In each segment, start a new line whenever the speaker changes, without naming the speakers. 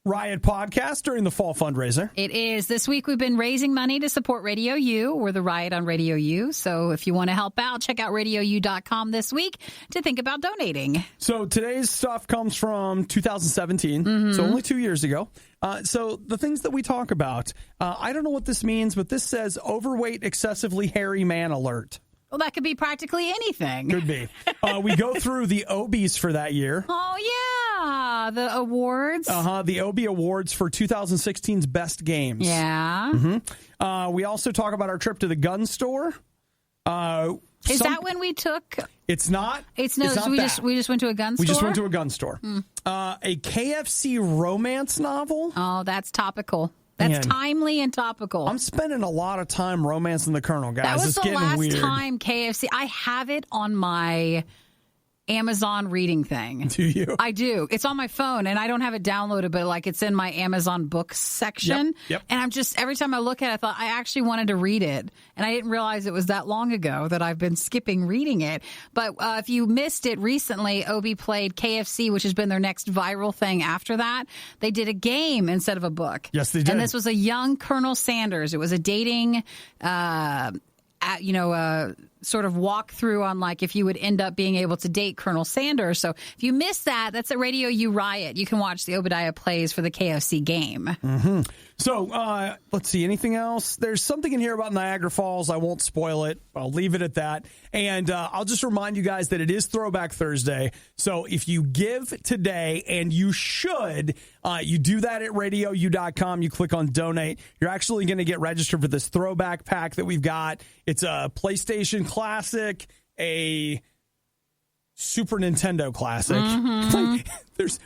RIOT podcast during the fall fundraiser.
It is. This week we've been raising money to support RadioU. We're the RIOT on RadioU. So if you want to help out, check out RadioU.com this week to think about donating.
So today's stuff comes from 2017, so only 2 years ago. So the things that we talk about, I don't know what this means, but this says overweight, excessively hairy man alert.
Well, that could be practically anything.
Could be. We go through the Obies for that year.
Oh, yeah. The awards.
The Obie Awards for 2016's Best Games.
Yeah.
We also talk about our trip to the gun store.
Is that when we took?
It's not.
It's not so we just went to a gun store?
We just went to a gun store. A KFC romance novel.
Oh, that's topical. That's timely and topical.
I'm spending a lot of time romancing the Colonel, guys.
That was
it's
the
getting
last
weird.
time KFC. I have it on my Amazon reading thing.
Do you?
I do. It's on my phone, and I don't have it downloaded, but like it's in my Amazon books section.
Yep.
And I'm just, every time I look at it, I thought I actually wanted to read it. And I didn't realize it was that long ago that I've been skipping reading it. But if you missed it recently, Obie played KFC, which has been their next viral thing after that. They did a game instead of a book.
Yes, they did.
And this was a young Colonel Sanders. It was a dating, sort of walk through on like if you would end up being able to date Colonel Sanders. So if you missed that, that's at RadioU RIOT. You can watch the Obadiah plays for the KFC game.
So let's see. Anything else? There's something in here about Niagra Falls. I won't spoil it. I'll leave it at that. And I'll just remind you guys that it is Throwback Thursday. So if you give today, and you should, you do that at RadioU.com. You click on donate. You're actually going to get registered for this throwback pack that we've got. It's a PlayStation Classic, a Super Nintendo Classic.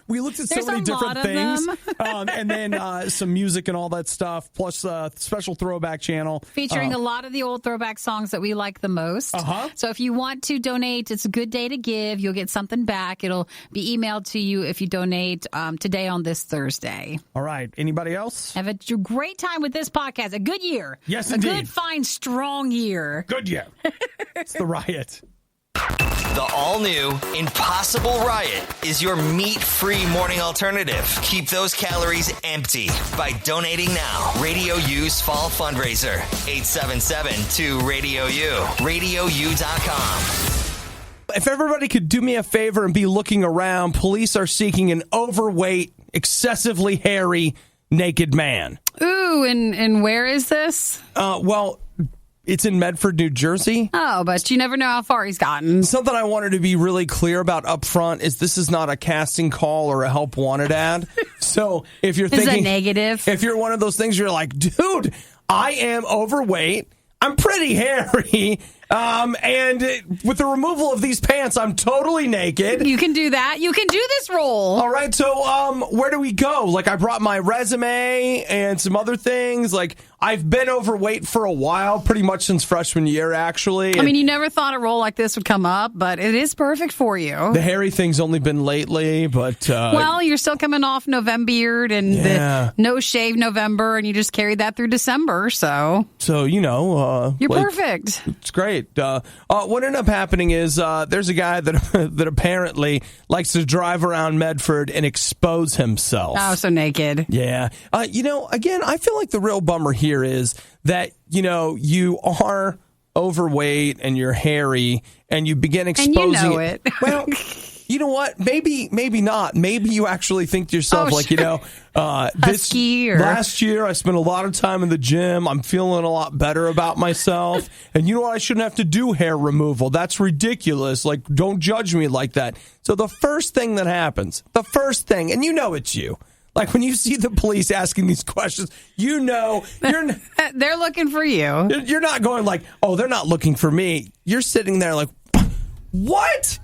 We looked at so many different things. And then some music and all that stuff, plus a special throwback channel.
Featuring a lot of the old throwback songs that we like the most. So if you want to donate, it's a good day to give. You'll get something back. It'll be emailed to you if you donate today on this Thursday.
All right. Anybody else?
Have a great time with this podcast. A good year.
Yes, indeed.
A good, fine, strong year.
Good year. It's the RIOT.
The all-new Impossible RIOT is your meat-free morning alternative. Keep those calories empty by donating now. RadioU's fall fundraiser, 877-2-RADIO-U. RadioU.com.
If everybody could do me a favor and be looking around, police are seeking an overweight, excessively hairy, naked man.
Ooh, and where is this?
Well, it's in Medford, New Jersey.
Oh, but you never know how far he's gotten.
Something I wanted to be really clear about up front is this is not a casting call or a help wanted ad. So if you're thinking...
Is it negative?
If you're one of those things, you're like, dude, I am overweight. I'm pretty hairy. And with the removal of these pants, I'm totally naked.
You can do that. You can do this role.
All right. So where do we go? Like, I brought my resume and some other things. Like, I've been overweight for a while, pretty much since freshman year, actually.
I mean, you never thought a role like this would come up, but it is perfect for you.
The hairy thing's only been lately, but...
well, you're still coming off November and the no-shave November, and you just carried that through December, so...
So, you know...
you're perfect.
It's great. What ended up happening is there's a guy that that apparently likes to drive around Medford and expose himself.
Oh, so naked.
Yeah. Again, I feel like the real bummer here is that, you are overweight and you're hairy and you begin exposing...
And you know it.
Well... You know what? Maybe not. Maybe you actually think to yourself, last year I spent a lot of time in the gym. I'm feeling a lot better about myself. And you know what? I shouldn't have to do hair removal. That's ridiculous. Like, don't judge me like that. So the first thing that happens, and you know it's you. Like, when you see the police asking these questions, you know
they're looking for you.
You're not going like, oh, they're not looking for me. You're sitting there like, what?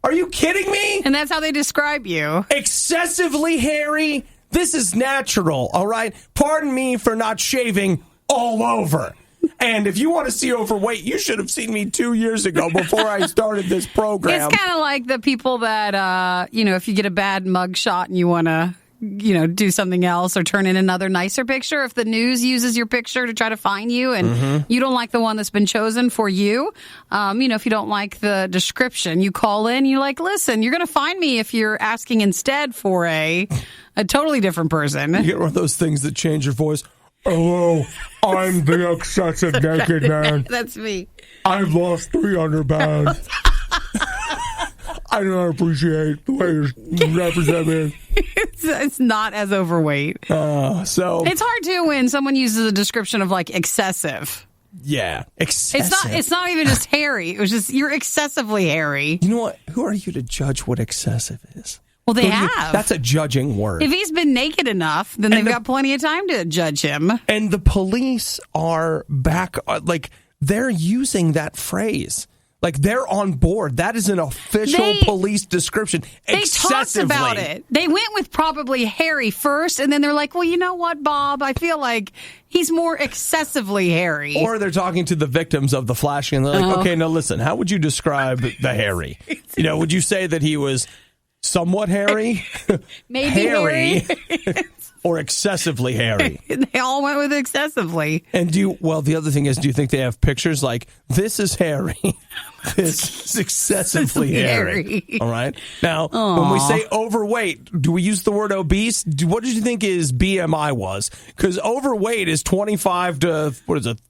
Are you kidding me?
And that's how they describe you.
Excessively hairy. This is natural, all right? Pardon me for not shaving all over. And if you want to see overweight, you should have seen me 2 years ago before I started this program.
It's kind of like the people that, if you get a bad mug shot and you want to, do something else or turn in another nicer picture. If the news uses your picture to try to find you and you don't like the one that's been chosen for you, if you don't like the description, you call in, you're like, listen, you're going to find me if you're asking instead for a A totally different person.
You get one of those things that change your voice. Hello, I'm the excessive naked man.
That's me.
I've lost 300 pounds. I don't appreciate the way you represent me.
It's not as overweight.
So
it's hard too when someone uses a description of like excessive.
Yeah, excessive.
It's not even just hairy. It was just you're excessively hairy.
You know what? Who are you to judge what excessive is?
Well, they have.
That's a judging word.
If he's been naked enough, then they've got plenty of time to judge him.
And the police are back, like they're using that phrase. Like, they're on board. That is an official police description.
They talked about it. They went with probably hairy first, and then they're like, well, you know what, Bob? I feel like he's more excessively hairy.
Or they're talking to the victims of the flashing, and they're like, okay, now listen, how would you describe the hairy? You know, would you say that he was somewhat hairy?
Maybe
hairy. Or excessively hairy.
They all went with excessively.
And the other thing is, do you think they have pictures like, this is hairy, this is excessively hairy? All right. Now, when we say overweight, do we use the word obese? What did you think his BMI was? Because overweight is 25 to,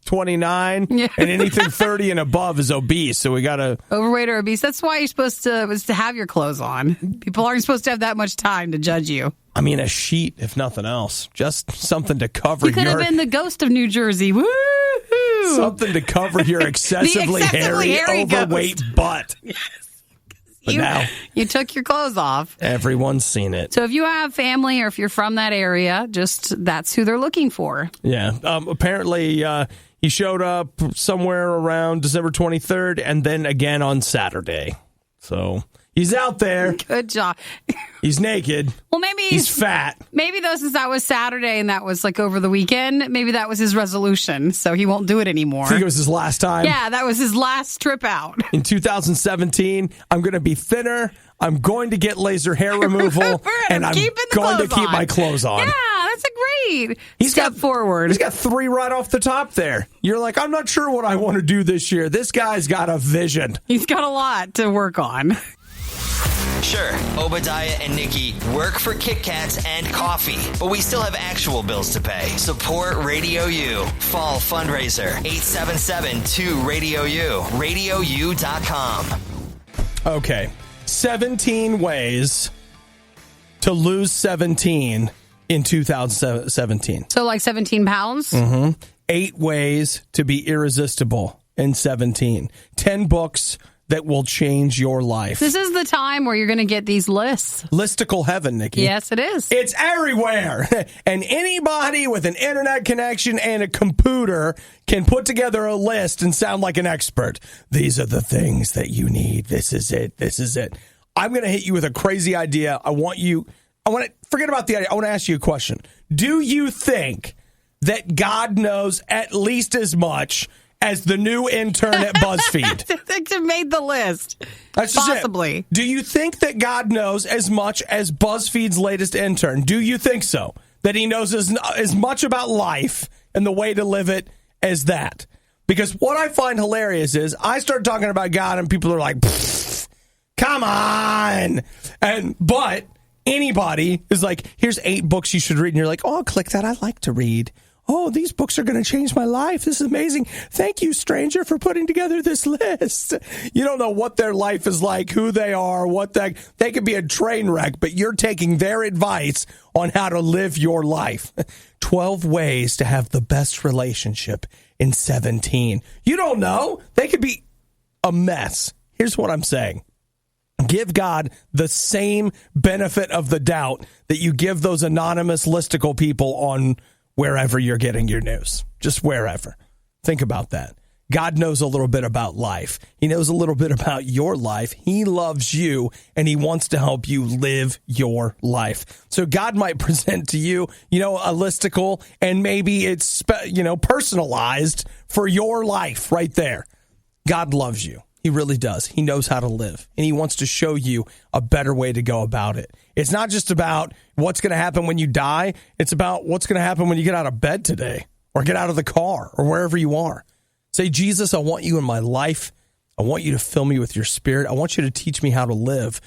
29? Yeah. And anything 30 and above is obese. So we got to...
Overweight or obese. That's why you're supposed to have your clothes on. People aren't supposed to have that much time to judge you.
I mean, a sheet, if nothing else. Just something to cover
You could have been the ghost of New Jersey. Woo-hoo!
Something to cover your excessively hairy overweight ghost. Butt. Yes. But now,
you took your clothes off.
Everyone's seen it.
So if you have family or if you're from that area, just that's who they're looking for.
Yeah. Apparently, he showed up somewhere around December 23rd and then again on Saturday. So... he's out there.
Good job.
He's naked.
Well, maybe
he's fat.
Maybe though, since that was Saturday and that was like over the weekend, maybe that was his resolution, so he won't do it anymore.
I think it was his last time.
Yeah, that was his last trip out.
In 2017, I'm going to be thinner. I'm going to get laser hair removal, and I'm going to keep my clothes on.
Yeah, that's a great step forward.
He's got 3 right off the top there. You're like, I'm not sure what I want to do this year. This guy's got a vision.
He's got a lot to work on.
Sure, Obadiah and Nikki work for Kit Kats and coffee, but we still have actual bills to pay. Support RadioU. Fall fundraiser, 877-2-RADIO-U. RadioU.com.
Okay, 17 ways to lose 17 in 2017.
So like 17 pounds?
Mm-hmm. 8 ways to be irresistible in 17. 10 books that will change your life.
This is the time where you're going to get these lists.
Listicle Heaven, Nikki.
Yes, it is.
It's everywhere. And anybody with an internet connection and a computer can put together a list and sound like an expert. These are the things that you need. This is it. This is it. I'm going to hit you with a crazy idea. Forget about the idea. I want to ask you a question. Do you think that God knows at least as much as the new intern at Buzzfeed?
That made the list.
That's just
possibly.
It. Do you think that God knows as much as Buzzfeed's latest intern? Do you think so? That he knows as much about life and the way to live it as that? Because what I find hilarious is I start talking about God and people are like, come on. But anybody is like, here's 8 books you should read. And you're like, oh, I'll click that. I like to read. Oh, these books are going to change my life. This is amazing. Thank you, stranger, for putting together this list. You don't know what their life is like, who they are, they could be a train wreck, but you're taking their advice on how to live your life. 12 ways to have the best relationship in 17. You don't know. They could be a mess. Here's what I'm saying. Give God the same benefit of the doubt that you give those anonymous listicle people on wherever you're getting your news. Just wherever. Think about that. God knows a little bit about life. He knows a little bit about your life. He loves you, and he wants to help you live your life. So God might present to you, a listicle, and maybe it's, personalized for your life right there. God loves you. He really does. He knows how to live, and he wants to show you a better way to go about it. It's not just about what's going to happen when you die. It's about what's going to happen when you get out of bed today or get out of the car or wherever you are. Say, Jesus, I want you in my life. I want you to fill me with your spirit. I want you to teach me how to live.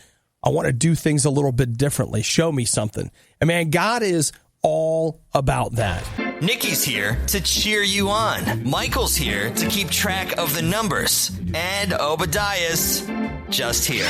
I want to do things a little bit differently. Show me something. And man, God is all about that.
Nikki's here to cheer you on. Michael's here to keep track of the numbers. And Obadiah's just here.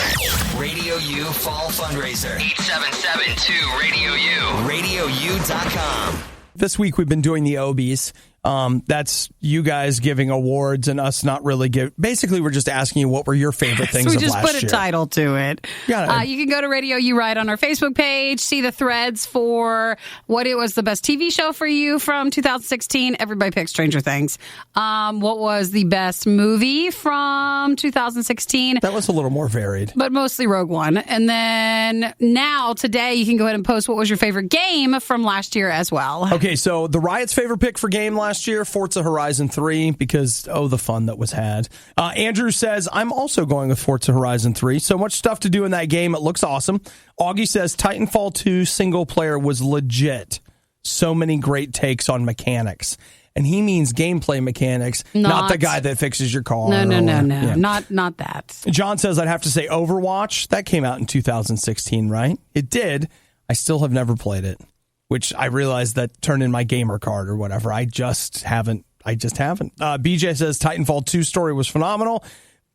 Radio U Fall Fundraiser. 877-2-RADIO-U. RadioU.com.
This week we've been doing the Obies. That's you guys giving awards and us not really give. Basically, we're just asking you what were your favorite things
So we
of
just
last
put a
year.
title to it.
Yeah.
You can go to Radio U Right on our Facebook page, see the threads for what it was the best TV show for you from 2016. Everybody picked Stranger Things. What was the best movie from 2016?
That was a little more varied.
But mostly Rogue One. And then now, today, you can go ahead and post what was your favorite game from last year as well.
Okay, so the Riot's favorite pick for game last year, Forza Horizon 3, because, the fun that was had. Andrew says, I'm also going with Forza Horizon 3. So much stuff to do in that game. It looks awesome. Augie says, Titanfall 2 single player was legit. So many great takes on mechanics. And he means gameplay mechanics, not the guy that fixes your car.
No.
Yeah.
Not that.
John says, I'd have to say Overwatch. That came out in 2016, right? It did. I still have never played it, which I realized that turned in my gamer card or whatever. I just haven't. BJ says Titanfall 2 story was phenomenal.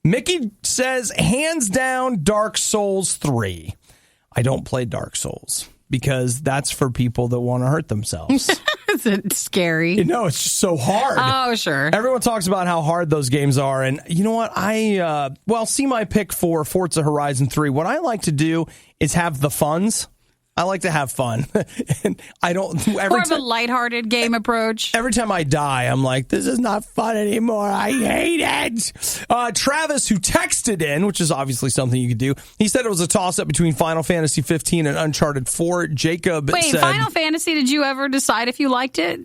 Mickey says, hands down, Dark Souls 3. I don't play Dark Souls because that's for people that want to hurt themselves.
Is it scary?
It's just so hard.
Oh, sure.
Everyone talks about how hard those games are. And you know what? See my pick for Forza Horizon 3. What I like to do is have the funds. I like to have fun. And I don't...
More of a lighthearted game approach.
Every time I die, I'm like, this is not fun anymore. I hate it. Travis, who texted in, which is obviously something you could do, he said it was a toss-up between Final Fantasy 15 and Uncharted 4. Jacob said...
Final Fantasy, did you ever decide if you liked it?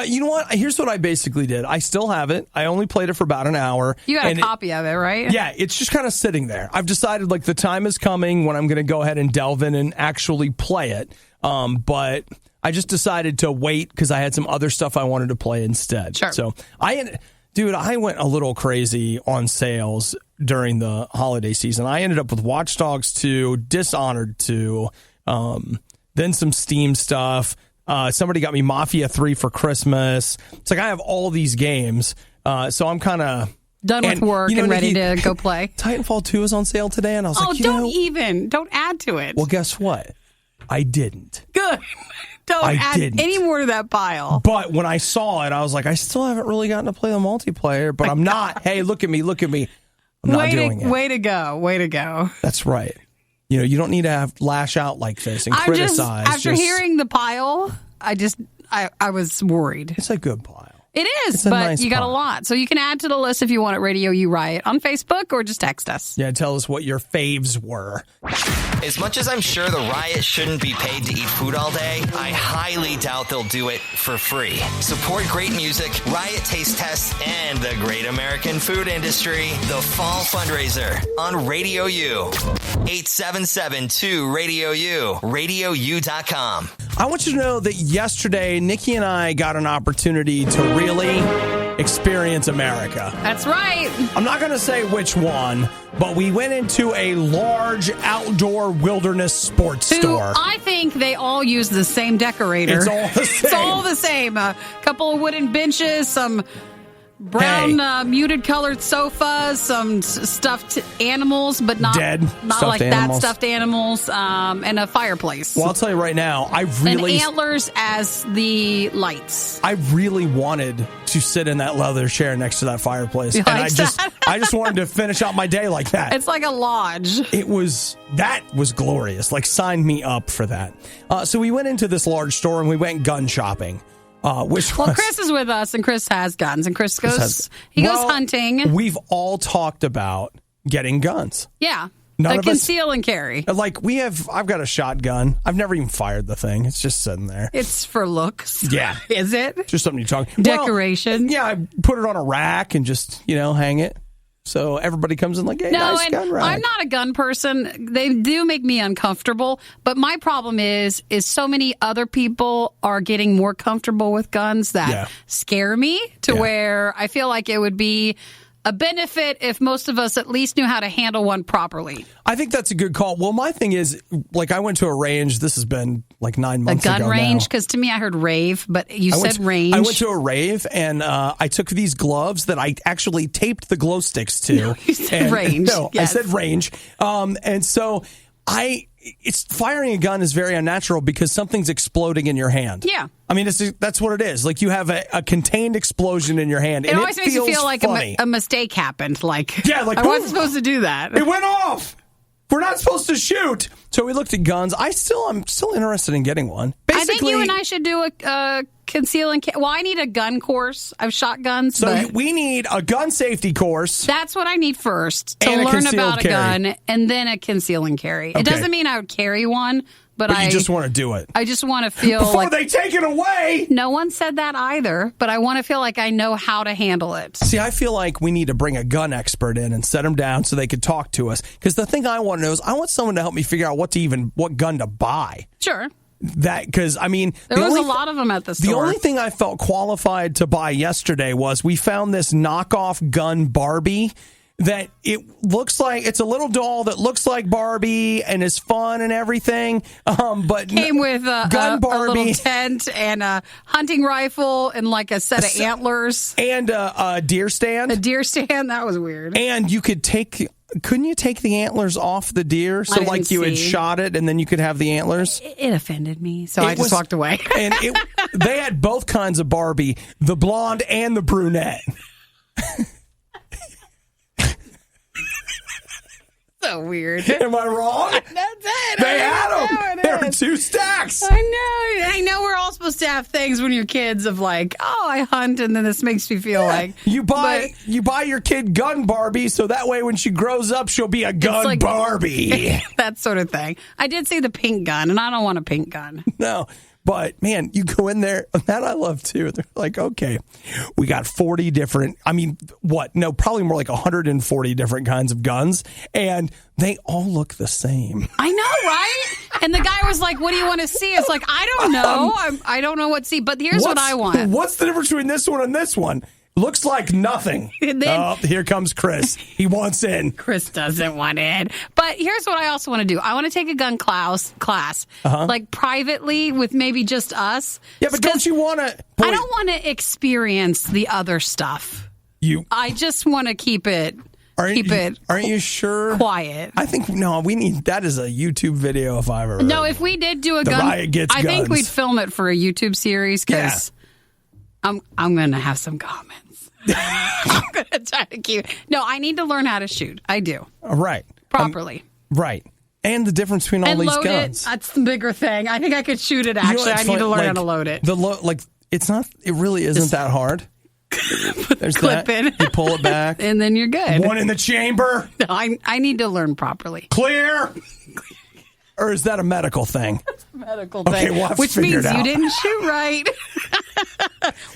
You know what? Here's what I basically did. I still have it. I only played it for about an hour.
You got a copy of it, right?
Yeah, it's just kind of sitting there. I've decided the time is coming when I'm going to go ahead and delve in and actually play it. But I just decided to wait because I had some other stuff I wanted to play instead.
Sure.
So I went a little crazy on sales during the holiday season. I ended up with Watch Dogs 2, Dishonored 2, then some Steam stuff. Somebody got me Mafia 3 for Christmas. It's like I have all these games, so I'm kind of
done with work and ready to go play.
Titanfall 2 is on sale today, and I was
don't add to it.
Well, guess what? I didn't.
Good. Don't add any more to that pile.
But when I saw it, I was like, I still haven't really gotten to play the multiplayer, but I'm not. Hey, look at me. I'm not doing it.
Way to go.
That's right. You don't need to lash out like this and criticize.
After hearing the pile, I was worried.
It's a good pile.
It is, but nice you got a lot. So you can add to the list if you want at Radio U Riot on Facebook or just text us.
Yeah, tell us what your faves were.
As much as I'm sure the Riot shouldn't be paid to eat food all day, I highly doubt they'll do it for free. Support great music, Riot taste tests, and the great American food industry. The Fall Fundraiser on Radio U. 877-2-RADIO-U. RadioU.com.
I want you to know that yesterday, Nikki and I got an opportunity to really experience America.
That's right.
I'm not going to say which one, but we went into a large outdoor wilderness sports store.
I think they all use the same decorator.
It's all the same.
It's all the same. A couple of wooden benches, some brown muted colored sofas, some stuffed animals, but not like that stuffed animals, and a fireplace.
Well, I'll tell you right now,
and antlers as the lights.
I really wanted to sit in that leather chair next to that fireplace, and I just wanted to finish out my day like that.
It's like a lodge.
That was glorious. Sign me up for that. So we went into this large store and we went gun shopping. Chris
is with us, and Chris has guns, and Chris goes hunting.
We've all talked about getting guns.
Yeah.
None of us
conceal and carry.
I've got a shotgun. I've never even fired the thing. It's just sitting there.
It's for looks.
Yeah.
Is it?
Just something you talk.
Decoration.
I put it on a rack and just, hang it. So everybody comes in hey, nice gun rack.
I'm not a gun person. They do make me uncomfortable. But my problem is so many other people are getting more comfortable with guns that scare me to where I feel like it would be a benefit if most of us at least knew how to handle one properly.
I think that's a good call. Well, my thing is, like, I went to a range. This has been like 9 months ago.
A gun range? Because to me, I heard rave, but you said range.
I went to a rave, and I took these gloves that I actually taped the glow sticks to.
No, you said range.
No,
yes.
I said range. And so it's firing a gun is very unnatural because something's exploding in your hand.
Yeah.
I mean, that's what it is. Like, you have a contained explosion in your hand.
It always makes you feel like
funny.
a mistake happened. Like,
like
I wasn't supposed to do that.
It went off. We're not supposed to shoot. So we looked at guns. I'm still interested in getting one. Basically,
I think you and I should do a conceal and carry. Well, I need a gun course. I've shot guns.
So we need a gun safety course.
That's what I need first to learn about a gun, and then a conceal and carry.
Okay.
It doesn't mean I would carry one, but
you just want to do it.
I just want to feel
before they take it away.
No one said that either, but I want to feel like I know how to handle it.
See, I feel like we need to bring a gun expert in and set them down so they could talk to us. Because the thing I want to know is I want someone to help me figure out what gun to buy.
Sure.
Because, I mean,
there was a lot of them at the store.
The only thing I felt qualified to buy yesterday was we found this knockoff gun Barbie that it looks like it's a little doll that looks like Barbie and is fun and everything. But
came with
gun Barbie,
a little tent and a hunting rifle and like a set of antlers
and a deer stand.
A deer stand, that was weird.
And you could couldn't you take the antlers off the deer? So like you had shot it and then you could have the antlers?
It offended me, so I just walked away.
And they had both kinds of Barbie, the blonde and the brunette.
So weird.
Am I wrong?
That's it.
They had them. There were 2 stacks.
I know we're all supposed to have things when you're kids of like, oh, I hunt, and then this makes me feel like
you buy your kid gun Barbie, so that way when she grows up, she'll be a gun Barbie.
That sort of thing. I did see the pink gun, and I don't want a pink gun.
No. But, man, you go in there, that I love, too. They're like, okay, we got 40 different, probably more like 140 different kinds of guns, and they all look the same.
I know, right? And the guy was like, what do you want to see? It's like, I don't know. I don't know what to see, but here's what I want.
What's the difference between this one and this one? Looks like nothing. Here comes Chris. He wants in.
Chris doesn't want in. But here's what I also want to do. I want to take a gun class, like privately with maybe just us.
Yeah, but don't you want to?
I don't want to experience the other stuff. I just want to keep it.
Aren't you sure?
Quiet.
I think that is a YouTube video if I ever.
No, if we did do a gun,
RIOT gets
I think
guns.
we'd film it for a YouTube series because I'm going to have some comments. I'm going to try to keep. No, I need to learn how to shoot. I do.
Right.
Properly.
Right. And the difference between all these guns.
That's the bigger thing. I think I could shoot it. Actually, I need to learn how to load it.
It's not. It really isn't that hard. There's
clip
that.
in.
You pull it back,
and then you're good.
One in the chamber.
No, I need to learn properly.
Clear. Or is that a medical thing?
It's a medical thing.
Okay, we'll have
which
to figure
means
it out.
you didn't shoot right.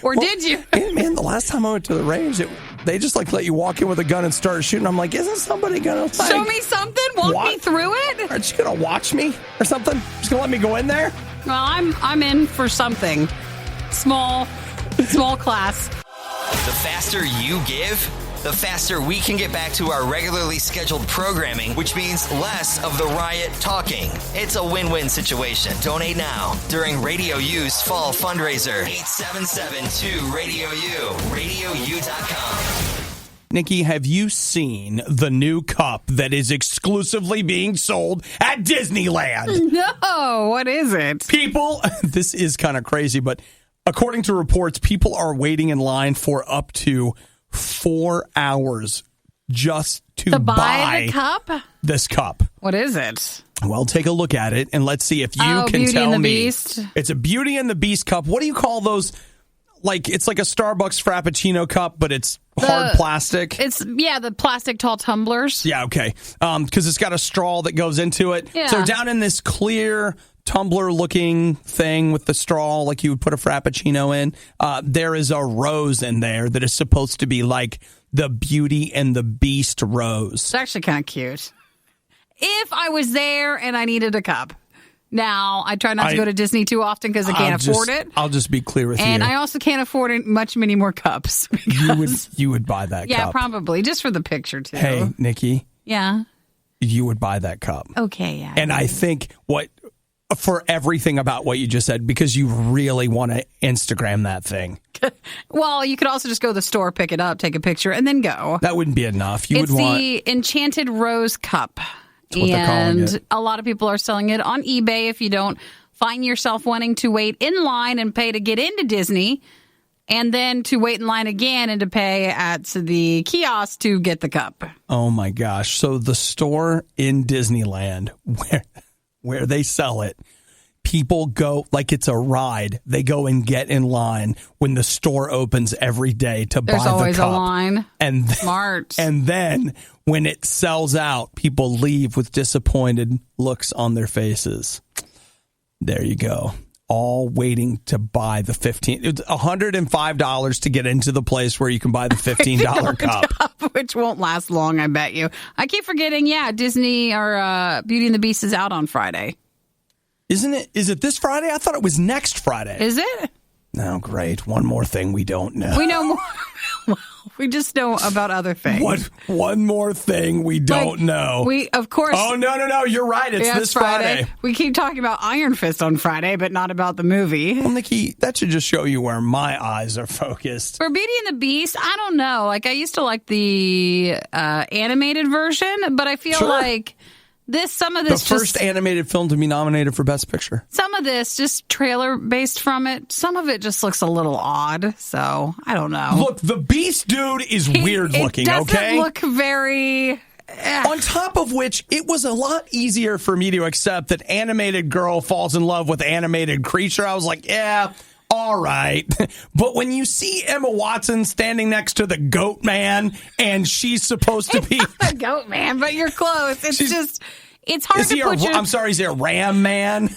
Or did you?
Man, the last time I went to the range, they just let you walk in with a gun and start shooting. I'm like, isn't somebody going to
show me something? Walk me through it?
Aren't you going to watch me or something? Just going to let me go in there?
Well, I'm in for something. Small class.
The faster you give, the faster we can get back to our regularly scheduled programming, which means less of the riot talking. It's a win-win situation. Donate now during RadioU's fall fundraiser. 877-2-RADIO-U. RadioU.com.
Nikki, have you seen the new cup that is exclusively being sold at Disneyland?
No, what is it?
People, this is kind of crazy, but according to reports, people are waiting in line for up to 4 hours just to buy
the cup?
This cup.
What is it?
Well, take a look at it and let's see if you can
Beauty
tell
and the
me.
Beast.
It's a Beauty and the Beast cup. What do you call those? It's like a Starbucks Frappuccino cup, but it's hard plastic.
It's the plastic tall tumblers.
Yeah, okay. Because it's got a straw that goes into it.
Yeah.
So down in this clear tumbler-looking thing with the straw, like you would put a Frappuccino in, there is a rose in there that is supposed to be like the Beauty and the Beast rose.
It's actually kind of cute. If I was there and I needed a cup. Now, I try not to go to Disney too often because I can't afford it.
I'll just be clear with you.
And I also can't afford many more cups.
You would buy that cup.
Yeah, probably. Just for the picture, too.
Hey, Nikki.
Yeah?
You would buy that cup.
Okay, yeah.
And I think for everything about what you just said, because you really want to Instagram that thing.
Well, you could also just go to the store, pick it up, take a picture, and then go.
That wouldn't be enough.
It's the Enchanted Rose Cup.
That's what they're calling it.
A lot of people are selling it on eBay if you don't find yourself wanting to wait in line and pay to get into Disney, and then to wait in line again and to pay at the kiosk to get the cup.
Oh, my gosh. So the store in Disneyland where they sell it, people go like it's a ride. They go and get in line when the store opens every day to buy the cup.
There's always a line. Smart.
And then when it sells out, people leave with disappointed looks on their faces. There you go. All waiting to buy the It's $105 to get into the place where you can buy the $15 cup.
Which won't last long, I bet you. I keep forgetting, Disney or Beauty and the Beast is out on Friday.
Isn't it? Is it this Friday? I thought it was next Friday.
Is it?
No, great. One more thing we don't know.
We know more. We just know about other things.
What? One more thing we don't know.
We, of course.
Oh, no. You're right. It's this Friday.
We keep talking about Iron Fist on Friday, but not about the movie.
Well, Nikki, that should just show you where my eyes are focused.
For Beauty and the Beast, I don't know. Like, I used to like the animated version, but I feel like some of this
the first animated film to be nominated for Best Picture.
Some of this, just trailer based from it, some of it just looks a little odd. So, I don't know.
Look, the Beast dude is weird looking, okay?
It doesn't look very...
On top of which, it was a lot easier for me to accept that animated girl falls in love with animated creature. I was like, yeah, all right. But when you see Emma Watson standing next to the goat man and she's supposed to be...
a goat man, but you're close. It's hard to put
I'm sorry, is he a ram man?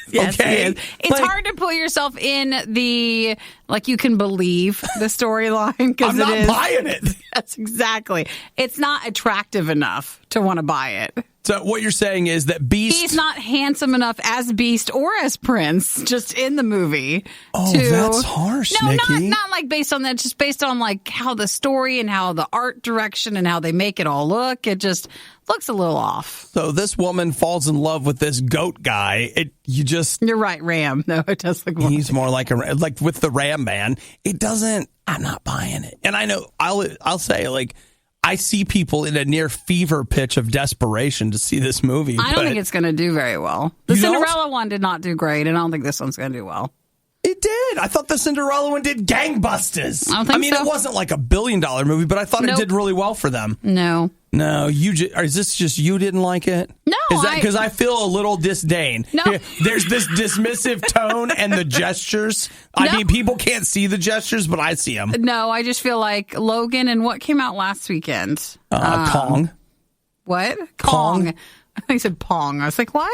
Yes,
okay.
It's hard to put yourself in the, you can believe the storyline.
I'm not buying it.
That's exactly. It's not attractive enough to want to buy it.
So what you're saying is that Beast...
He's not handsome enough as Beast or as Prince, just in the movie.
Oh, that's harsh, Nikki.
Not based on that, just based on how the story and how the art direction and how they make it all look. It just looks a little off.
So this woman falls in love with this goat guy. You're
right, Ram. No, it does look more.
He's more like with the Ram man. It doesn't... I'm not buying it. And I know, I'll say, I see people in a near fever pitch of desperation to see this movie.
I don't think it's going to do very well. The Cinderella one did not do great, and I don't think this one's going to do well.
It did. I thought the Cinderella one did gangbusters.
I don't think so.
It wasn't like $1 billion movie, but I thought it did really well for them.
No,
is this just you didn't like it?
No.
Is that because I feel a little disdain?
No.
There's this dismissive tone and the gestures. I mean, people can't see the gestures, but I see them.
No, I just feel like Logan and what came out last weekend?
Kong.
What?
Kong.
I think I said Pong. I was like, what?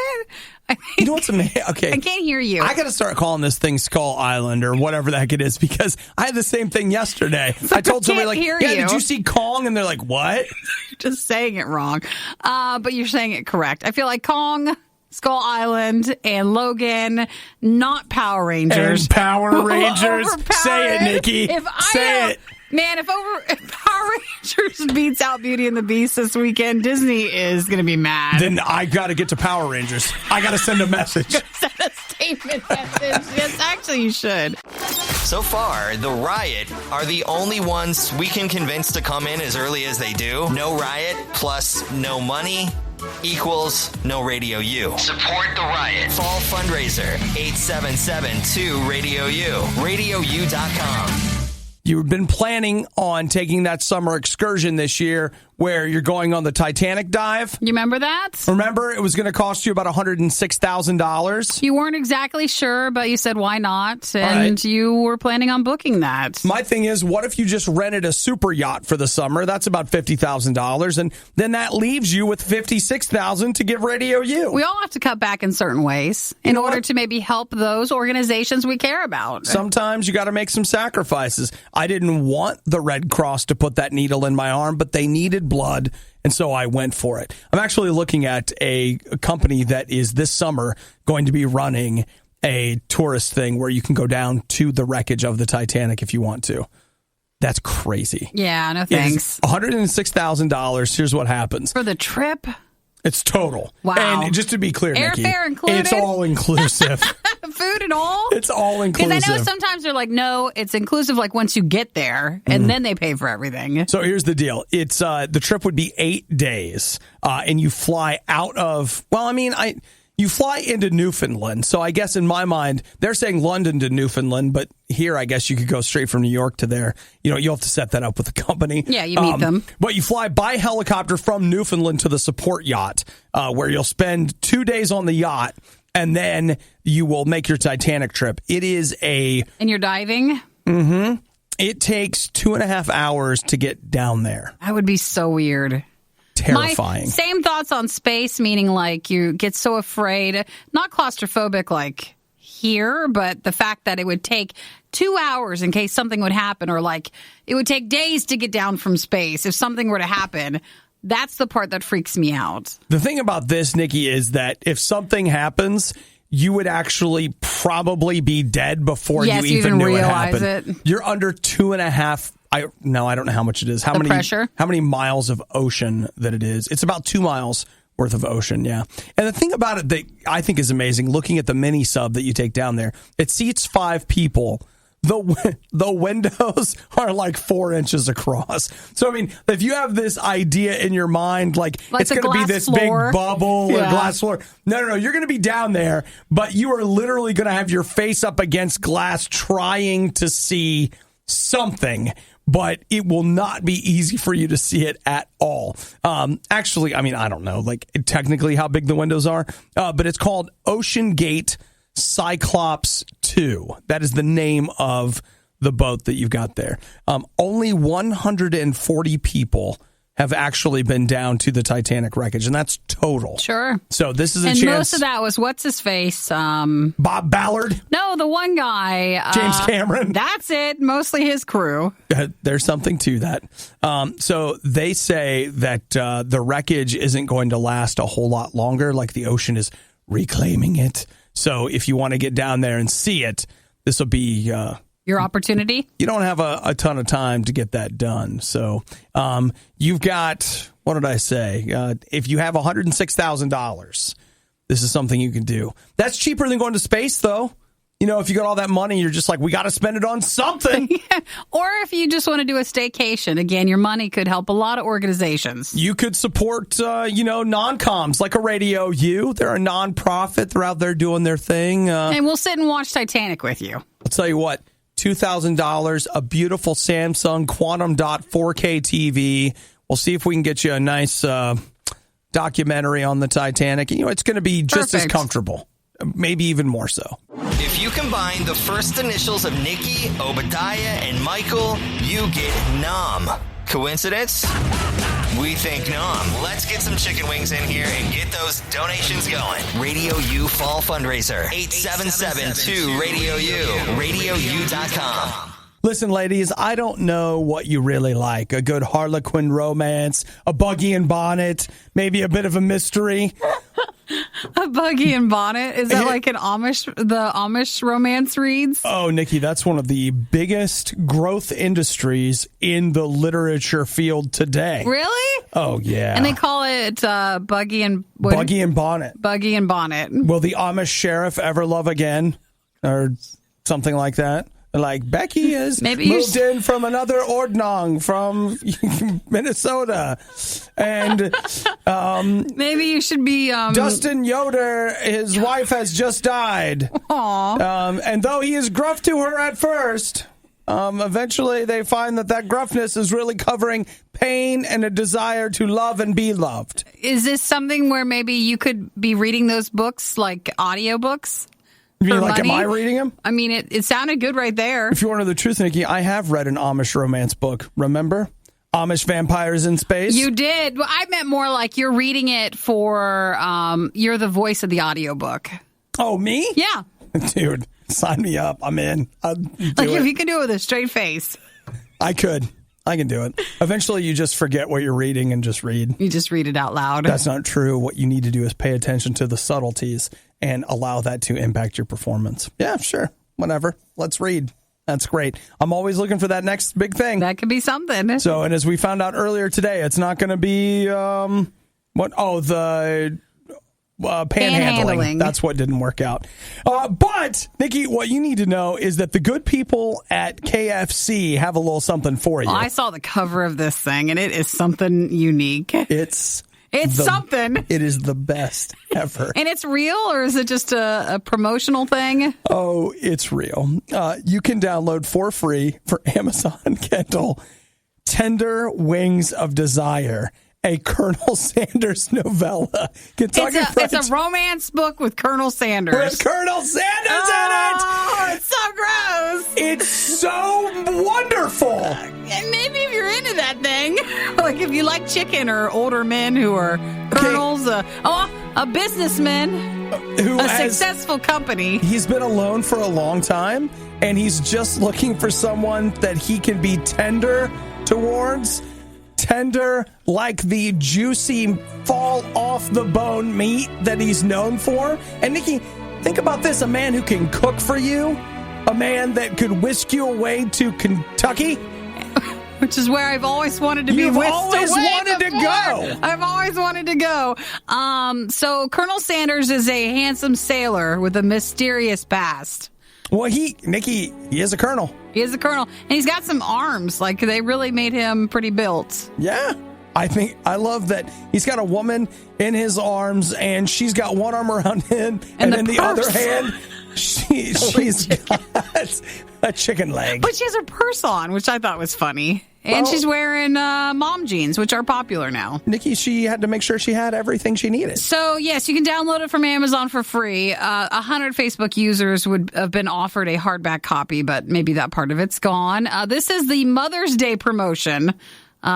You know what's amazing? Okay.
I can't hear you.
I got to start calling this thing Skull Island or whatever the heck it is because I had the same thing yesterday. I told somebody did you see Kong? And they're like, what?
You're just saying it wrong. But you're saying it correct. I feel like Kong, Skull Island, and Logan, not Power Rangers.
And Power Rangers. Say it, Nikki. Say it.
Man, if Power Rangers beats out Beauty and the Beast this weekend, Disney is going to be mad.
Then I got to get to Power Rangers. I got to send a message.
Send a statement message. Yes, actually, you should.
So far, the Riot are the only ones we can convince to come in as early as they do. No Riot plus no money equals no RadioU. Support the Riot. Fall fundraiser 877-2-RadioU. RadioU.com.
You've been planning on taking that summer excursion this year where you're going on the Titanic Dive.
You remember that?
Remember, it was going to cost you about $106,000.
You weren't exactly sure, but you said, why not? And you were planning on booking that.
My thing is, what if you just rented a super yacht for the summer? That's about $50,000. And then that leaves you with $56,000 to give RadioU.
We all have to cut back in certain ways in order to maybe help those organizations we care about.
Sometimes you got to make some sacrifices. I didn't want the Red Cross to put that needle in my arm, but they needed good blood, and so I went for it. I'm actually looking at a company that is this summer going to be running a tourist thing where you can go down to the wreckage of the Titanic if you want to. That's crazy.
Yeah, no thanks.
$106,000. Here's what happens.
For the trip?
It's total.
Wow.
And just to be clear, Nikki,
airfare included?
It's all inclusive.
Food and all?
It's all inclusive.
Because I know sometimes they're like, no, it's inclusive like once you get there, and then they pay for everything.
So here's the deal. It's the trip would be 8 days, and you fly out of, you fly into Newfoundland. So I guess in my mind, they're saying London to Newfoundland, but here I guess you could go straight from New York to there. You'll have to set that up with the company.
Yeah, you meet them.
But you fly by helicopter from Newfoundland to the support yacht, where you'll spend 2 days on the yacht, and then you will make your Titanic trip. It is
And you're diving?
Mm-hmm. It takes 2.5 hours to get down there.
That would be so weird.
Terrifying.
My same thoughts on space, meaning like you get so afraid, not claustrophobic like here, but the fact that it would take 2 hours in case something would happen, or like it would take days to get down from space if something were to happen. That's the part that freaks me out.
The thing about this, Nikki, is that if something happens, you would actually probably be dead before you even knew
realize
it happened.
it.
You're under 2.5. I don't know how much it is. How many miles of ocean that it is? It's about 2 miles worth of ocean, yeah. And the thing about it that I think is amazing, looking at the mini sub that you take down there, it seats 5 people. The windows are like 4 inches across. So, I mean, if you have this idea in your mind, like it's going to be this
floor.
big bubble or glass floor. No. You're going to be down there, but you are literally going to have your face up against glass trying to see something. But it will not be easy for you to see it at all. Actually, I mean, I don't know, like technically how big the windows are, but it's called Ocean Gate Cyclops 2. That is the name of the boat that you've got there. Only 140 people have actually been down to the Titanic wreckage, and that's total.
Sure.
So this is a
and
chance.
And most of that was, what's his face?
Bob Ballard?
No, the one guy.
James Cameron?
That's it. Mostly his crew.
There's something to that. So they say that the wreckage isn't going to last a whole lot longer, like the ocean is reclaiming it. So if you want to get down there and see it, this will be
your opportunity.
You don't have a ton of time to get that done. So you've got, what did I say? If you have $106,000, this is something you can do. That's cheaper than going to space, though. If you got all that money, you're just like, we got to spend it on something.
Yeah. Or if you just want to do a staycation, again, your money could help a lot of organizations.
You could support, non-coms like a RadioU. They're a non-profit. They're out there doing their thing.
And we'll sit and watch Titanic with you.
I'll tell you what, $2,000, a beautiful Samsung Quantum Dot 4K TV. We'll see if we can get you a nice documentary on the Titanic. It's going to be just as comfortable. Maybe even more so.
If you combine the first initials of Nikki, Obadiah, and Michael, you get Nom. Coincidence? We think Nom. Let's get some chicken wings in here and get those donations going. RadioU Fall Fundraiser. 877-2-RADIO-U. RadioU.com.
Listen, ladies, I don't know what you really like. A good Harlequin romance, a buggy and bonnet, maybe a bit of a mystery.
A buggy and bonnet? Is that like the Amish Romance reads?
Oh, Nikki, that's one of the biggest growth industries in the literature field today.
Really?
Oh, yeah.
And they call it buggy and...
Buggy and bonnet.
Buggy and bonnet.
Will the Amish sheriff ever love again? Or something like that? Like, Becky has moved in from another Ordnung from Minnesota. And
maybe you should be...
Dustin Yoder, his wife has just died.
Aww.
And though he is gruff to her at first, eventually they find that gruffness is really covering pain and a desire to love and be loved.
Is this something where maybe you could be reading those books, like audiobooks?
You mean like, am I reading them?
I mean, it sounded good right there.
If you want to know the truth, Nikki, I have read an Amish romance book. Remember? Amish Vampires in Space?
You did. Well, I meant more like you're reading it for, you're the voice of the audiobook.
Oh, me?
Yeah.
Dude, sign me up. I'm in.
If you could do it with a straight face.
I could. I can do it. Eventually, you just forget what you're reading and just read.
You just read it out loud.
That's not true. What you need to do is pay attention to the subtleties and allow that to impact your performance. Yeah, sure. Whatever. Let's read. That's great. I'm always looking for that next big thing.
That could be something.
So, and as we found out earlier today, it's not going to be the panhandling. That's what didn't work out. But, Nikki, what you need to know is that the good people at KFC have a little something for you.
Well, I saw the cover of this thing, and it is something unique.
It's
something.
It is the best ever.
And it's real, or is it just a promotional thing?
Oh, it's real. You can download for free for Amazon Kindle Tender Wings of Desire, a Colonel Sanders novella.
It's a romance book with Colonel Sanders.
With Colonel Sanders in it!
Oh, it's so gross.
It's so wonderful.
And maybe if you're into that thing, like if you like chicken or older men who are colonels, a businessman, successful company.
He's been alone for a long time, and he's just looking for someone that he can be tender towards. Tender like the juicy fall off the bone meat that he's known for. And Nikki, think about this, a man who can cook for you, a man that could whisk you away to Kentucky,
which is where I've always wanted to be.
You've always wanted to go.
I've always wanted to go. So Colonel Sanders is a handsome sailor with a mysterious past.
Well, Nikki, he is a colonel.
He is a colonel. And he's got some arms. Like, they really made him pretty built.
Yeah. I love that he's got a woman in his arms, and she's got one arm around him, and in the other hand, she's got a chicken leg.
But she has her purse on, which I thought was funny. And she's wearing mom jeans, which are popular now.
Nikki, she had to make sure she had everything she needed.
So, yes, you can download it from Amazon for free. 100 Facebook users would have been offered a hardback copy, but maybe that part of it's gone. This is the Mother's Day promotion,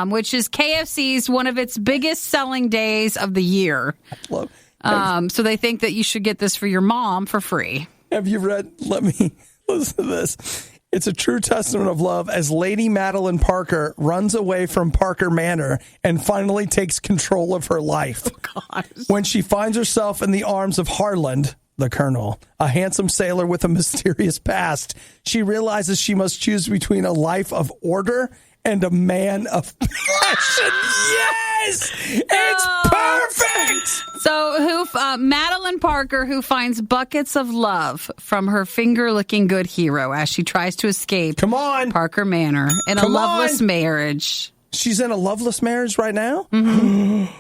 which is KFC's one of its biggest selling days of the year. So they think that you should get this for your mom for free.
Have you read? Let me listen to this. It's a true testament of love as Lady Madeline Parker runs away from Parker Manor and finally takes control of her life.
Oh, gosh.
When she finds herself in the arms of Harland, the colonel, a handsome sailor with a mysterious past, she realizes she must choose between a life of order and a man of passion. Yes! It's perfect!
So Madeline Parker, who finds buckets of love from her finger-licking good hero as she tries to escape Parker Manor in a loveless marriage.
She's in a loveless marriage right now?
Mm-hmm.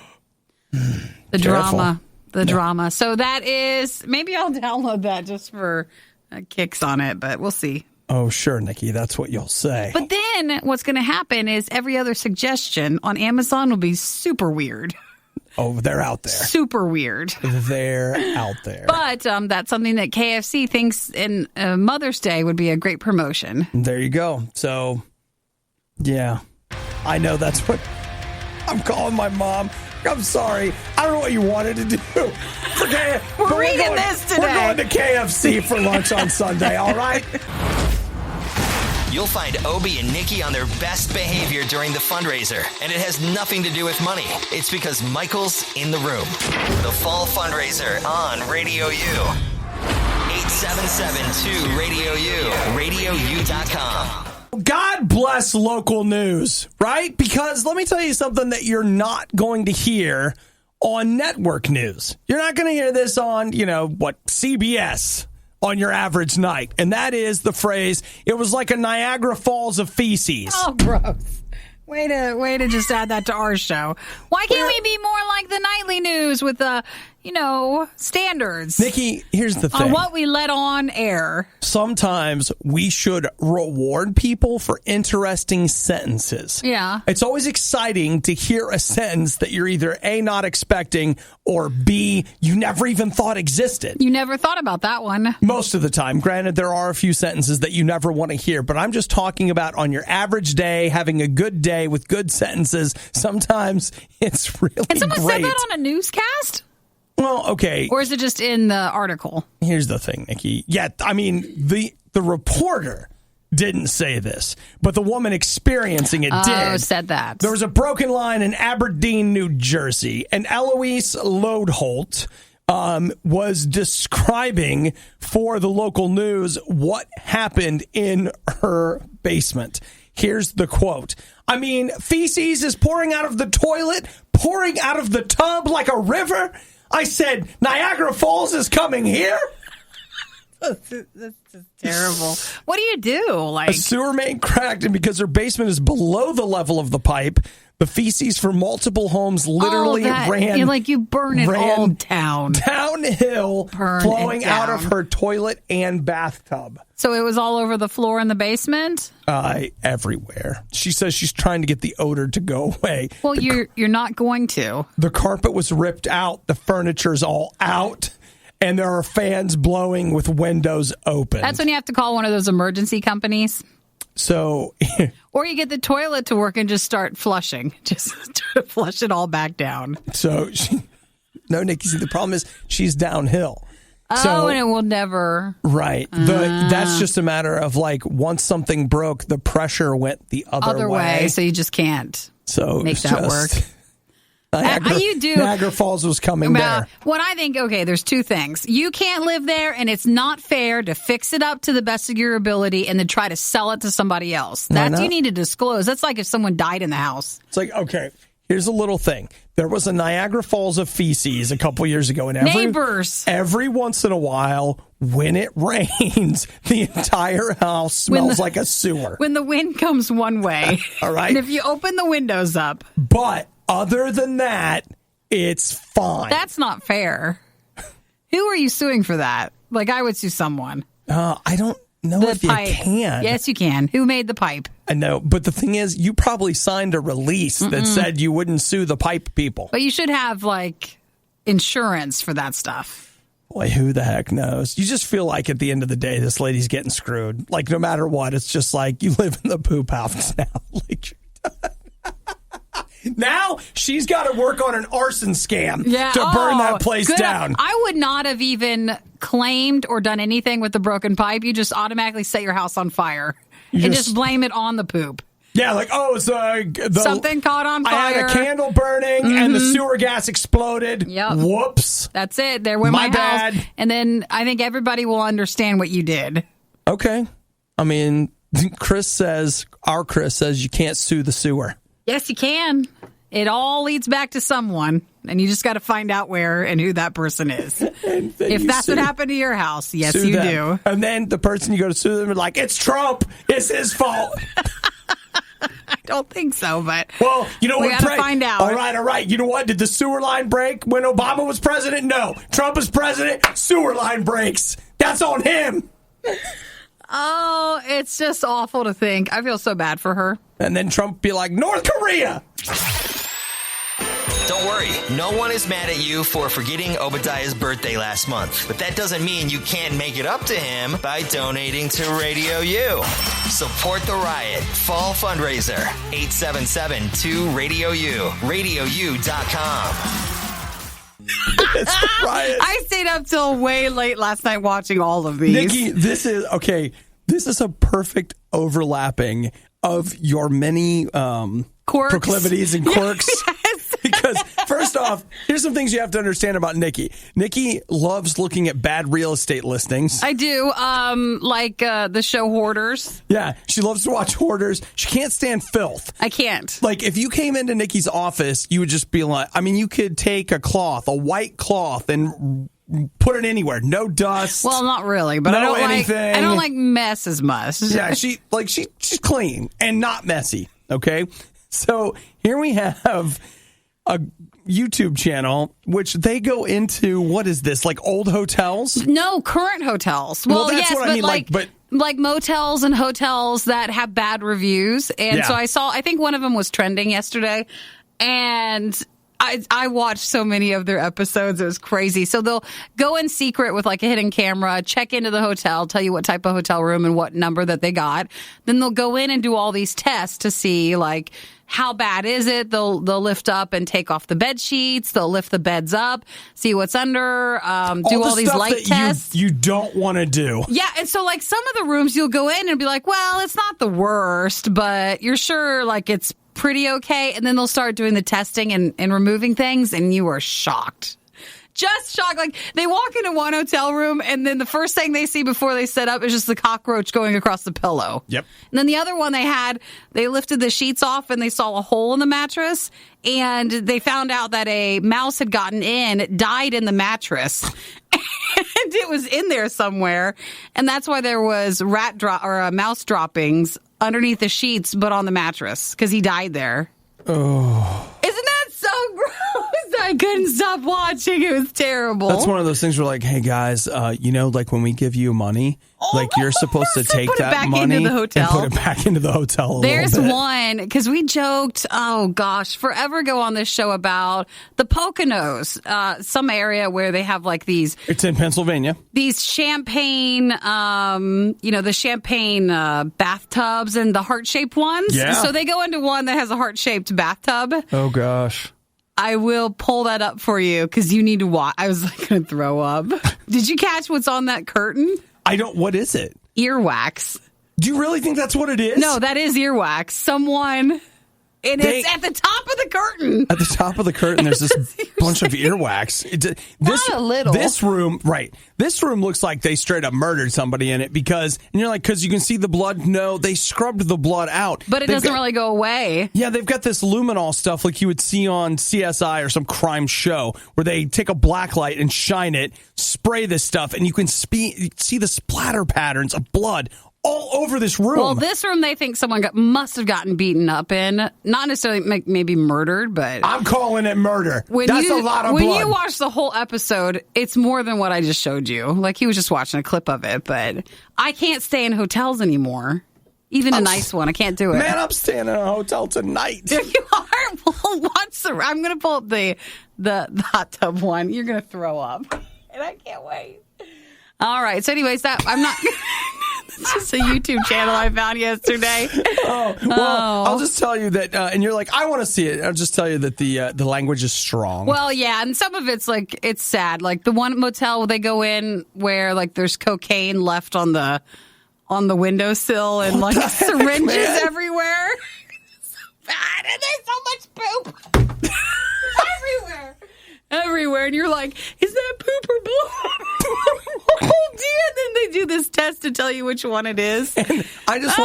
The drama. So that is, maybe I'll download that just for kicks on it, but we'll see.
Oh, sure, Nikki. That's what you'll say.
But then what's going to happen is every other suggestion on Amazon will be super weird.
Oh, they're out there.
Super weird.
They're out there.
But that's something that KFC thinks in Mother's Day would be a great promotion.
There you go. So, yeah. I know that's what I'm calling my mom. I'm sorry. I don't know what you wanted to do. Forget it.
We're reading this today.
We're going to KFC for lunch on Sunday, all right?
You'll find Obie and Nikki on their best behavior during the fundraiser, and it has nothing to do with money. It's because Michael's in the room. The fall fundraiser on Radio U. 877-2-RADIO-U. RadioU.com.
God bless local news, right? Because let me tell you something that you're not going to hear on network news. You're not going to hear this on, CBS on your average night. And that is the phrase, it was like a Niagara Falls of feces.
Oh, gross. Way to just add that to our show. Why can't we be more like the nightly news with the, standards?
Nikki, here's the thing.
On what we let on air.
Sometimes we should reward people for interesting sentences.
Yeah.
It's always exciting to hear a sentence that you're either A, not expecting, or B, you never even thought existed.
You never thought about that one.
Most of the time. Granted, there are a few sentences that you never want to hear, but I'm just talking about on your average day, having a good day with good sentences. Sometimes it's really great.
And someone said that on a newscast?
Well, okay.
Or is it just in the article?
Here's the thing, Nikki. Yeah, I mean, the reporter didn't say this, but the woman experiencing it did.
Said that.
There was a broken line in Aberdeen, New Jersey, and Eloise Lodeholt was describing for the local news what happened in her basement. Here's the quote. I mean, feces is pouring out of the toilet, pouring out of the tub like a river. I said, Niagara Falls is coming here?
That's just terrible. What do you do?
A sewer main cracked, and because her basement is below the level of the pipe, the feces from multiple homes literally ran.
You burn it all down.
Downhill, flowing out of her toilet and bathtub.
So it was all over the floor in the basement?
Everywhere. She says she's trying to get the odor to go away.
Well, you're not going to.
The carpet was ripped out. The furniture's all out. And there are fans blowing with windows open.
That's when you have to call one of those emergency companies.
So,
or you get the toilet to work and just start flushing. Just flush it all back down.
So, Nikki, see, the problem is she's downhill.
And it will never.
Right. That's just a matter of once something broke, the pressure went the other way.
So you just can't make that work.
Niagara Falls was coming there.
What I think, there's two things. You can't live there, and it's not fair to fix it up to the best of your ability and then try to sell it to somebody else. That you need to disclose. That's like if someone died in the house.
It's here's a little thing. There was a Niagara Falls of feces a couple years ago. And
neighbors.
Every once in a while, when it rains, the entire house smells like a sewer.
When the wind comes one way.
All right.
And if you open the windows up.
But other than that, it's fine.
That's not fair. Who are you suing for that? I would sue someone.
I don't know if you can.
Yes, you can. Who made the pipe?
I know. But the thing is, you probably signed a release that said you wouldn't sue the pipe people.
But you should have, insurance for that stuff.
Boy, who the heck knows? You just feel like at the end of the day, this lady's getting screwed. No matter what, it's just you live in the poop house now. Now she's got to work on an arson scam to burn that place down.
I would not have even claimed or done anything with the broken pipe. You just automatically set your house on fire and just blame it on the poop.
Yeah, it's
something caught on fire.
I had a candle burning and the sewer gas exploded.
Yep.
Whoops.
That's it. There went my
bad.
house. And then I think everybody will understand what you did.
Okay. I mean, Chris says you can't sue the sewer.
Yes, you can. It all leads back to someone, and you just got to find out where and who that person is. If that's what happened to your house, yes, you do.
And then the person you go to sue them is it's Trump. It's his fault.
I don't think so, but
well, you know
we
what?
got to find out.
All right. You know what? Did the sewer line break when Obama was president? No. Trump is president. Sewer line breaks. That's on him.
Oh, it's just awful to think. I feel so bad for her.
And then Trump be like, North Korea.
Don't worry, no one is mad at you for forgetting Obadiah's birthday last month. But that doesn't mean you can't make it up to him by donating to RadioU. Support the Riot Fall Fundraiser, 877-2-RADIO-U, RadioU.com.
I stayed up till way late last night watching all of these.
Nikki, this is a perfect overlapping of your many proclivities and quirks.
Yes.
Because first off, here's some things you have to understand about Nikki. Nikki loves looking at bad real estate listings.
I do, the show Hoarders.
Yeah, she loves to watch Hoarders. She can't stand filth.
I can't.
If you came into Nikki's office, you would just be you could take a white cloth, and put it anywhere. No dust.
Well, not really, but
no
I don't like mess as much.
Yeah, she's clean and not messy. Okay, so here we have a YouTube channel, which they go into, what is this, old hotels?
No, current hotels. Well
that's
yes,
what I mean,
but motels and hotels that have bad reviews. And so I think one of them was trending yesterday. And I watched so many of their episodes. It was crazy. So they'll go in secret with like a hidden camera, check into the hotel, tell you what type of hotel room and what number that they got. Then they'll go in and do all these tests to see like how bad is it. They'll lift up and take off the bed sheets. They'll lift the beds up, see what's under, do all these light tests.
You don't want to do.
Yeah, and so like some of the rooms you'll go in and be like, well, it's not the worst, but you're sure like it's pretty okay. And then they'll start doing the testing and removing things, and you are shocked. Just shocked. Like they walk into one hotel room, and then the first thing they see before they set up is just the cockroach going across the pillow.
Yep.
And then the other one they lifted the sheets off, and they saw a hole in the mattress, and they found out that a mouse had gotten in, died in the mattress. And it was in there somewhere, and that's why there was mouse droppings underneath the sheets, but on the mattress because he died there.
Oh,
isn't that so gross? I couldn't stop watching. It was terrible.
That's one of those things where, like, hey guys, like when we give you money, like you're supposed to take that money and put it back into the hotel.
There's one because we joked, oh gosh, forever ago on this show about the Poconos, some area where they have like these.
It's in Pennsylvania.
These champagne, the champagne bathtubs and the heart-shaped ones.
Yeah.
So they go into one that has a heart-shaped bathtub.
Oh gosh.
I will pull that up for you because you need to watch. I was like going to throw up. Did you catch what's on that curtain?
I don't. What is it?
Earwax.
Do you really think that's what it is?
No, that is earwax. Someone, and it's at the top of the curtain.
At the top of the curtain, there's this bunch of earwax.
Not a little.
This room, right? This room looks like they straight up murdered somebody in it because you're like, because you can see the blood. No, they scrubbed the blood out,
but it doesn't really go away.
Yeah, they've got this luminol stuff like you would see on CSI or some crime show where they take a black light and shine it, spray this stuff, and you can see the splatter patterns of blood all over this room.
Well, this room they think someone must have gotten beaten up in. Not necessarily maybe murdered, but...
I'm calling it murder. That's a lot of blood.
When you watch the whole episode, it's more than what I just showed you. Like, he was just watching a clip of it, but I can't stay in hotels anymore. Even a nice one. I can't do it.
Man, I'm staying in a hotel tonight.
You are? Well, I'm going to pull up the hot tub one. You're going to throw up. And I can't wait. All right. So anyways, I'm not... It's just a YouTube channel I found yesterday.
I'll just tell you that, and you're like, I want to see it. I'll just tell you that the language is strong.
Well, yeah, and some of it's like, it's sad. Like the one motel where they go in where like there's cocaine left on the windowsill and like syringes everywhere. It's so bad, and there's so much poop everywhere, and you're like, is that poop or blood? Oh dear! Then they do this test to tell you which one it is.
And I just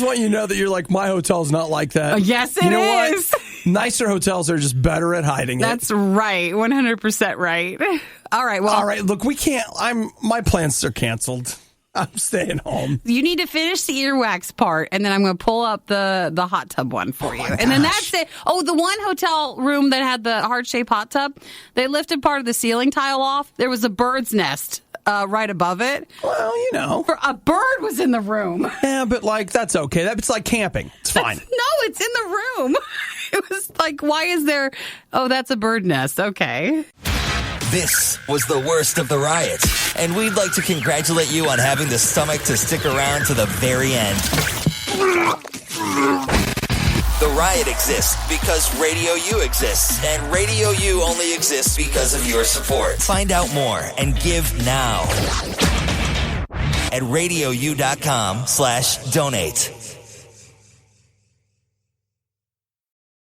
want you to know that you're like, my hotel's not like that.
Yes, it is.
What? Nicer hotels are just better at hiding it.
That's right, 100% right. All right. Well,
all right. Look, we can't. My plans are canceled. I'm staying home.
You need to finish the earwax part, and then I'm going to pull up the hot tub one for you. And then that's it. Oh, the one hotel room that had the heart-shaped hot tub, they lifted part of the ceiling tile off. There was a bird's nest right above it.
Well,
A bird was in the room.
Yeah, but like, that's okay. It's like camping. It's fine.
No, it's in the room. It was like, why is there... Oh, that's a bird nest. Okay.
This was the worst of the riot, and we'd like to congratulate you on having the stomach to stick around to the very end. The riot exists because RadioU exists, and RadioU only exists because of your support. Find out more and give now at RadioU.com/donate.